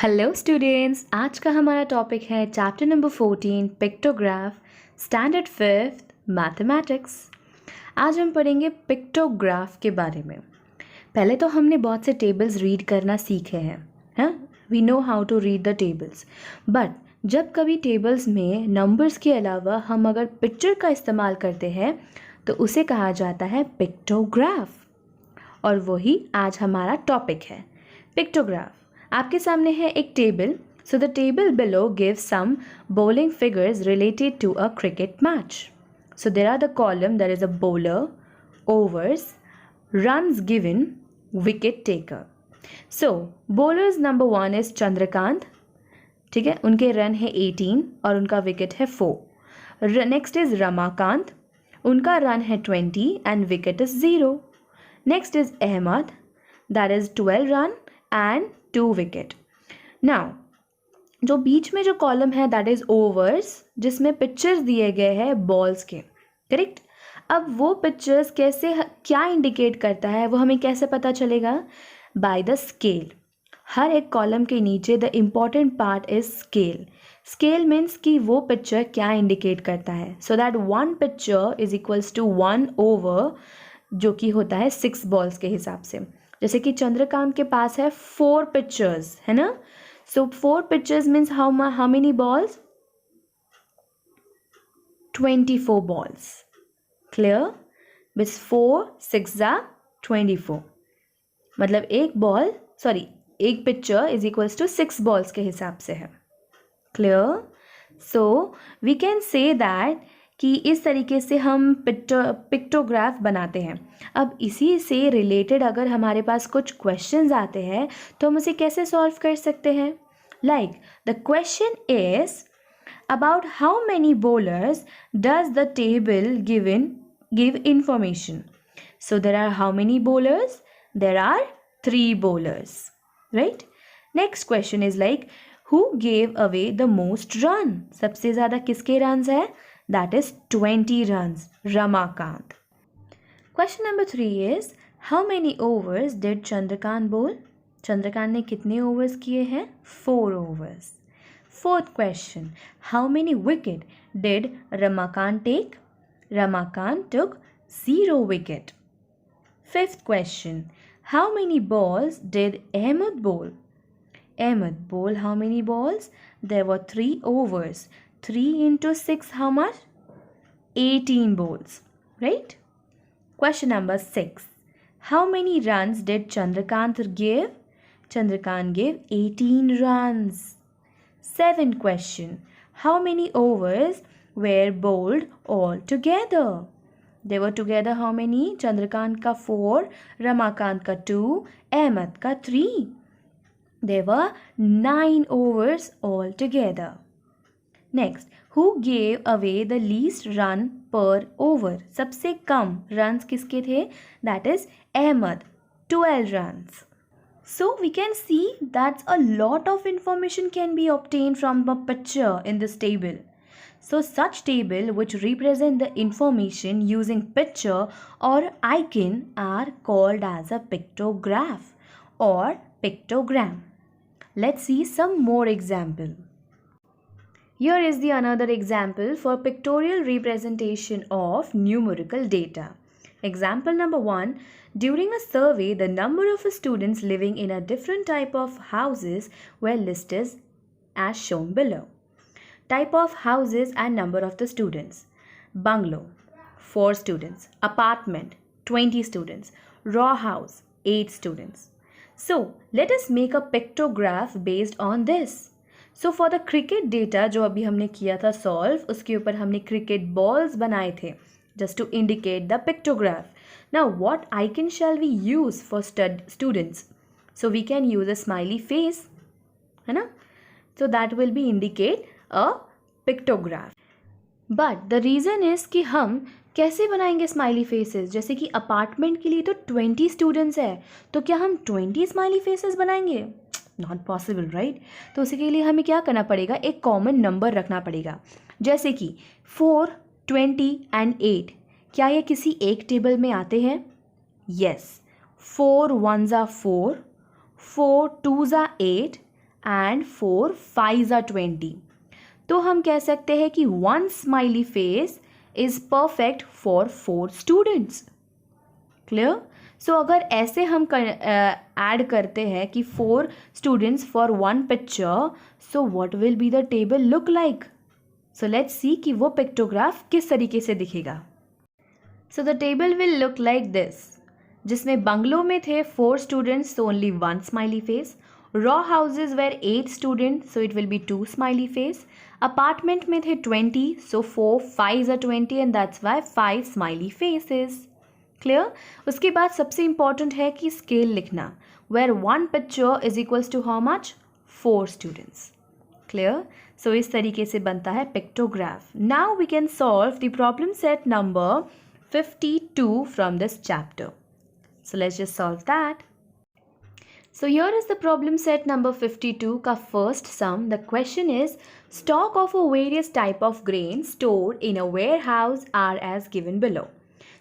Hello students, आज का हमारा टॉपिक है chapter number 14 pictograph, standard 5th mathematics. आज हम पढ़ेंगे पिक्टोग्राफ के बारे में। पहले तो हमने बहुत से टेबल्स रीड करना सीखे हैं, we know how to read the tables. But जब कभी टेबल्स में नंबर्स के अलावा हम अगर पिक्चर का इस्तेमाल करते हैं तो उसे कहा जाता है पिक्टोग्राफ, और वही आज हमारा टॉपिक है, पिक्टोग्राफ। आपके सामने है एक table. So the table below gives some bowling figures related to a cricket match. So there are the column, there is a bowler, overs, runs given, wicket taker. So bowlers number 1 is Chandrakant, ठीक है, उनके run है 18 और उनका wicket है 4। Next is Ramakant, उनका run है 20 and wicket is 0। Next is Ahmad, that is 12 run and 2 wicket. Now जो बीच में जो कॉलम है दैट इज ओवर्स, जिसमें पिक्चर्स दिए गए हैं बॉल्स के, करेक्ट। अब वो पिक्चर्स कैसे, क्या इंडिकेट करता है, वो हमें कैसे पता चलेगा? By the scale. हर एक कॉलम के नीचे the important part is scale. Scale means कि वो पिक्चर क्या इंडिकेट करता है। So that 1 picture is equals to 1 over, जो कि होता है 6 बॉल्स के हिसाब से। जैसे कि चंद्रकांत के पास है 4 पिक्चर्स, है ना। सो 4 pictures means how many balls? 24 balls. Clear? बिस 4 6 24, मतलब एक picture is equals to 6 balls के हिसाब से है। Clear? So we can say that कि इस तरीके से हम पिक्टोग्राफ बनाते हैं। अब इसी से रिलेटेड अगर हमारे पास कुछ क्वेश्चंस आते हैं तो हम उसे कैसे सॉल्व कर सकते हैं? Like the question is about how many bowlers does the table give information. So there are how many bowlers? There are 3 bowlers, right? Next question is like who gave away the most run, सबसे ज़्यादा किसके runs है? That is 20 runs, Ramakant. Question number 3 is how many overs did Chandrakant bowl? Chandrakant ने कितने overs किए हैं? 4 overs. Fourth question, how many wicket did Ramakant take? Ramakant took 0 wicket. Fifth question, how many balls did Ahmed bowl? Ahmed bowl how many balls? There were 3 overs. 3 into 6, how much? 18 balls, right? Question number 6. How many runs did Chandrakant give? Chandrakant gave 18 runs. Seventh question. How many overs were bowled all together? They were together how many? Chandrakant ka 4, Ramakant ka 2, Ahmed ka 3. There were 9 overs all together. Next, who gave away the least run per over, सबसे कम runs किसके थे? That is Ahmed, 12 runs. So we can see that's a lot of information can be obtain from the picture in this table. So such table which represent the information using picture or icon are called as a pictograph or pictogram. Let's see some more example. Here is the another example for pictorial representation of numerical data. Example number 1. During a survey, the number of students living in a different type of houses were listed as shown below. Type of houses and number of the students. Bungalow, 4 students. Apartment, 20 students. Row house, 8 students. So, let us make a pictograph based on this. So for the cricket data जो अभी हमने किया था solve, उसके ऊपर हमने cricket balls बनाए थे just to indicate the pictograph. Now what icon shall we use for students? So we can use a smiley face, है ना. So that will be indicate a pictograph. But the reason is कि हम कैसे बनाएंगे smiley faces? जैसे कि apartment के लिए तो 20 स्टूडेंट्स है, तो क्या हम 20 स्माइली फेसेस बनाएंगे? Not possible, right. तो उसके लिए हमें क्या करना पड़ेगा? एक कॉमन नंबर रखना पड़ेगा. जैसे कि 4, 20 एंड 8, क्या ये किसी एक टेबल में आते हैं? Yes. 4 1s are 4, 4 2s are 8 and 4 5s are 20. तो हम कह सकते हैं कि 1 smiley face is perfect for 4 students. Clear? So अगर ऐसे हम ऐड करते हैं कि 4 students for 1 picture, so what will be the table look like? So let's see कि वो पिक्टोग्राफ किस तरीके से दिखेगा. So the table will look like this, जिसमें बंगलो में थे 4 students, so only 1 smiley face. Raw houses were 8 students, so it will be 2 smiley face. Apartment में थे 20, so 4 5s are 20 and that's why 5 smiley faces. Clear? उसके बाद सबसे important है कि scale लिखना, where 1 picture is equals to how much? 4 students. Clear? So इस तरीके से बनता है pictograph. Now we can solve the problem set number 52 from this chapter. So let's just solve that. So here is the problem set number 52 का first sum. The question is, stock of a various type of grain stored in a warehouse are as given below.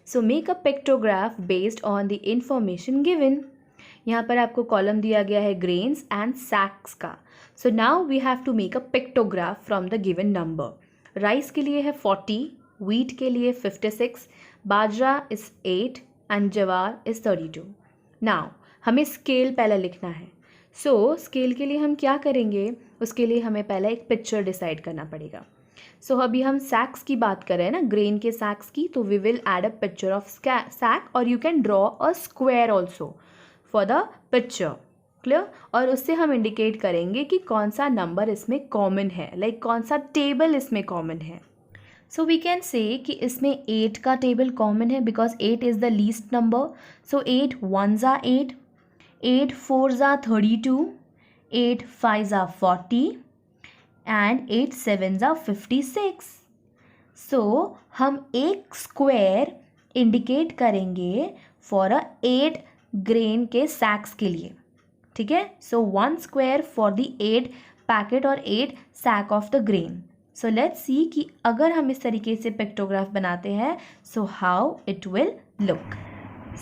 So make a pictograph based on the information given. यहाँ पर आपको column दिया गया है grains and sacks का. So now we have to make a pictograph from the given number. Rice के लिए है 40, wheat के लिए 56, बाजरा is 8 and जवार is 32. Now हमें स्केल पहले लिखना है. सो स्केल के लिए हम क्या करेंगे? उसके लिए हमें पहले एक पिक्चर डिसाइड करना पड़ेगा. सो अभी हम सैक्स की बात कर रहे हैं ना, ग्रेन के सैक्स की, तो we will add a picture of sack और you can draw a square also for the picture. Clear? और उससे हम इंडिकेट करेंगे कि कौन सा नंबर इसमें कॉमन है, लाइक कौन सा टेबल इसमें कॉमन है. सो वी कैन से कि इसमें 8 का टेबल कॉमन है because 8 is the least number. So 8 1s are 8, 8 4s are 32, 8 5s are 40 and 8 7s are 56. So हम एक स्क्वायर इंडिकेट करेंगे फॉर अ 8 ग्रेन के सैक्स के लिए. ठीक है? So 1 square for the 8 packet और 8 sack of the grain. So let's see कि अगर हम इस तरीके से पिक्टोग्राफ बनाते हैं, so how it will look.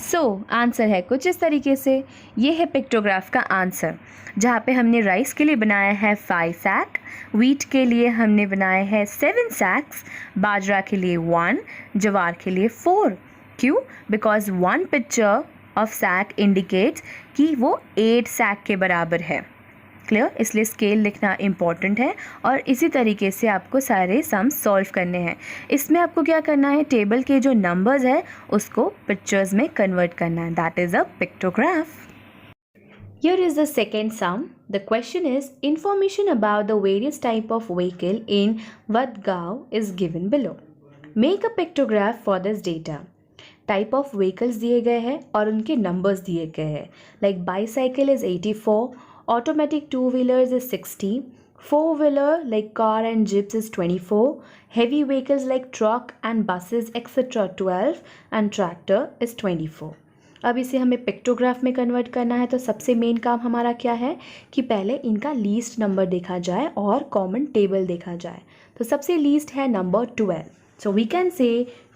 So answer है कुछ इस तरीके से. ये है पिक्टोग्राफ का आंसर, जहाँ पे हमने राइस के लिए बनाया है 5 सैक, वीट के लिए हमने बनाया है 7 सैक्स, बाजरा के लिए 1, जवार के लिए 4. क्यों? Because 1 picture of sack indicates कि वो 8 सैक के बराबर है. क्लियर? इसलिए स्केल लिखना इम्पॉर्टेंट है और इसी तरीके से आपको सारे सम सॉल्व करने हैं. इसमें आपको क्या करना है? टेबल के जो नंबर्स है उसको पिक्चर्स में कन्वर्ट करना है. That is a pictograph. Here is the second sum. The question is, information about the various type of vehicle in Vadgaon is given below. Make a pictograph for this data. Type of vehicles दिए गए हैं और उनके numbers दिए गए हैं. Like bicycle is 84, automatic 2-wheelers is 60, 4-wheeler like car and jeeps is 24, heavy vehicles like truck and buses etc. 12 and tractor is 24. अब इसे हमें पिक्टोग्राफ में कन्वर्ट करना है. तो सबसे मेन काम हमारा क्या है कि पहले इनका लीस्ट नंबर देखा जाए और कॉमन टेबल देखा जाए. तो सबसे लीस्ट है number 12. So we can say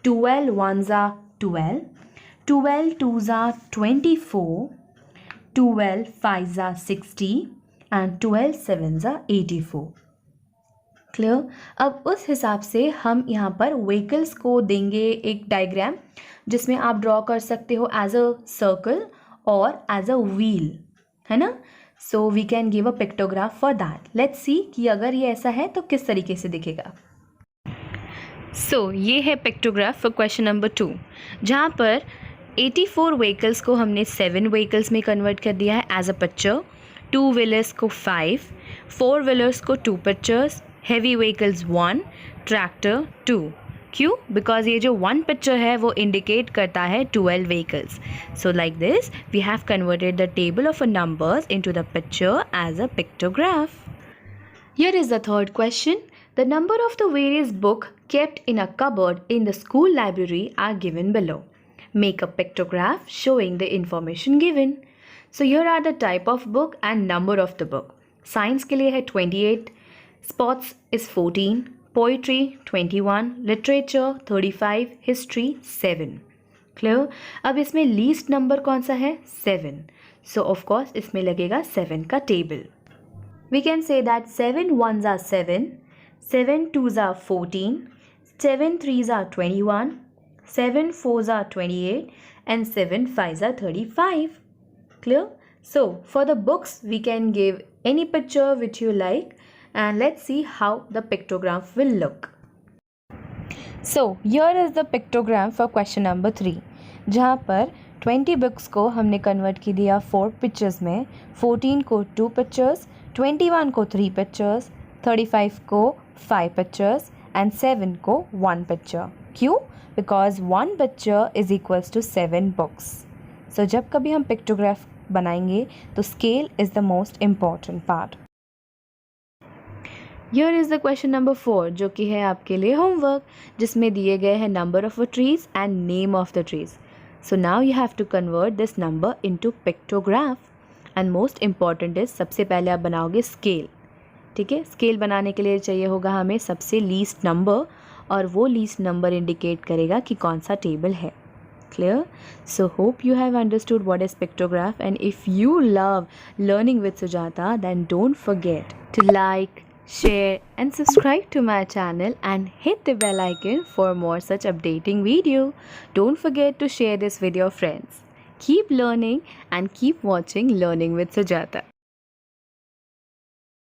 12 1s are 12, 12 2s are 24, 12 5s are 60 and 12 7s are 84. Clear? अब उस हिसाब से हम यहाँ पर व्हीकल्स को देंगे एक डायग्राम, जिसमें आप ड्रॉ कर सकते हो एज अ सर्कल और एज अ व्हील, है ना. So we can give a pictograph for that. Let's see कि अगर ये ऐसा है तो किस तरीके से दिखेगा. सो ये है पिक्टोग्राफ फॉर क्वेश्चन नंबर 2, जहाँ पर 84 व्हीकल्स को हमने 7 व्हीकल्स में कन्वर्ट कर दिया है एज अ पिक्चर, 2 व्हीलर्स को 5, 4 व्हीलर्स को 2 पिक्चर्स, हेवी व्हीकल्स 1, ट्रैक्टर 2. क्यों? बिकॉज ये जो 1 पिक्चर है वो इंडिकेट करता है 12 vehicles. So like this we have converted the table of numbers into the picture as a pictograph. Here is the third question. The number of the various book kept in a cupboard in the school library are given below. Make a pictograph showing the information given. So here are the type of book and number of the book. Science के लिए है 28, Sports is 14, Poetry 21, Literature 35, History 7. Clear? अब इसमें least number कौन सा है? 7. So of course इसमें लगेगा 7 का table. We can say that 7 ones are 7, 7 twos are 14, 7 threes are 21, 7 fours are 28, and 7 fives are 35. Clear? So for the books, we can give any picture which you like, and let's see how the pictograph will look. So here is the pictogram for question number 3, जहाँ पर 20 books को हमने convert की दिया 4 pictures में, 14 को 2 pictures, 21 को 3 pictures, 35 को 5 पिक्चर्स एंड 7 को 1 पिक्चर. क्यों? Because 1 picture is equals to 7 books. So जब कभी हम पिक्टोग्राफ बनाएंगे तो scale is the most important part. Here is the question number 4, जो कि है आपके लिए होमवर्क, जिसमें दिए गए हैं number of trees and name of the trees. So now you have to convert this number into pictograph. And most important is, सबसे पहले आप बनाओगे स्केल. ठीक है, स्केल बनाने के लिए चाहिए होगा हमें सबसे लीस्ट नंबर, और वो लीस्ट नंबर इंडिकेट करेगा कि कौन सा टेबल है. Clear? So hope you have understood what is pictograph, and if you love learning with Sujata, then don't forget to like, share and subscribe to my channel and hit the bell icon for more such updating video. Don't forget to share this with your friends. Keep learning and keep watching Learning with Sujata.